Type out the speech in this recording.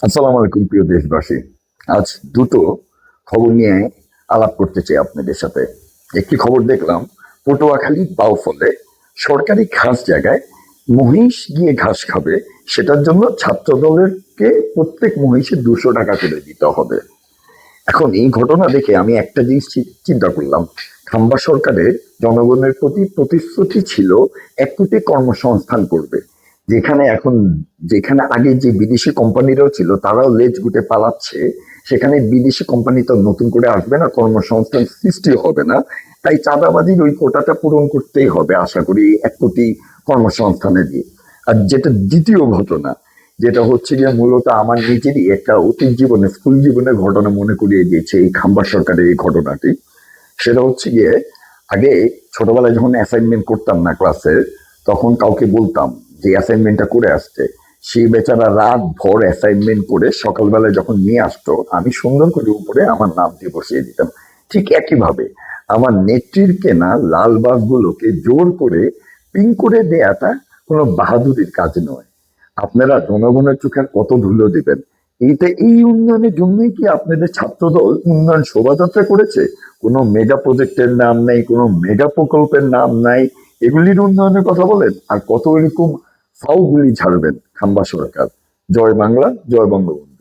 আসসালামু আলাইকুম প্রিয় দেশবাসী। আজ দুটো খবর নিয়ে আলাপ করতে চাই আপনাদের সাথে। একটি খবর দেখলাম, পটুয়াখালী বাউফলে সরকারি ঘাস জায়গায় মহিষ গিয়ে ঘাস খাবে, সেটার জন্য ছাত্র দলেরকে প্রত্যেক মহিষে 200 টাকা করে দিতে হবে। এখন এই ঘটনা দেখে আমি একটা জিনিস চিন্তা করলাম, খাম্বা সরকারের জনগণের প্রতি প্রতিশ্রুতি ছিল 1 কোটি কর্মসংস্থান করবে। যেখানে এখন, যেখানে আগে যে বিদেশি কোম্পানিরাও ছিল তারাও লেজ গুটে পালাচ্ছে, সেখানে বিদেশি কোম্পানি তো নতুন করে আসবে না, কর্মসংস্থান সৃষ্টি হবে না। তাই চাঁদাবাজির ওই কোটাটা পূরণ করতেই হবে আশা করি 1 কোটি কর্মসংস্থানে দিয়ে। আর যেটা দ্বিতীয় ঘটনা, যেটা হচ্ছে গিয়ে মূলত আমার নিজেরই একটা অতীত জীবনে, স্কুল জীবনের ঘটনা মনে করিয়ে দিয়েছে এই খাম্বা সরকারের এই ঘটনাটি। সেটা হচ্ছে গিয়ে, আগে ছোটবেলায় যখন অ্যাসাইনমেন্ট করতাম না ক্লাসে, তখন কাউকে বলতাম যে অ্যাসাইনমেন্টটা করে আসতে, সেই বেচারা রাত ভর অ্যাসাইনমেন্ট করে সকালবেলায় যখন নিয়ে আসতো, আমি সুন্দর করে উপরে আমার নাম দিয়ে বসিয়ে দিতাম। ঠিক একইভাবে আমার নেত্রীর কেনা লাল বাসগুলোকে জোর করে পিং করে দেয়াটা কোনো বাহাদুরির কাজ নয়। আপনারা জনগণের চোখে কত ধুলো দিবেন? এইটা, এই উন্নয়নের জন্যই কি আপনাদের ছাত্রদল উন্নয়ন শোভাযাত্রা করেছে? কোনো মেগা প্রজেক্টের নাম নাই, কোনো মেগা প্রকল্পের নাম নাই, এগুলির উন্নয়নের কথা বলেন আর কত এরকম ফাউগুলি ছাড়বেন খাম্বা সরকার। জয় বাংলা, জয় বঙ্গবন্ধু।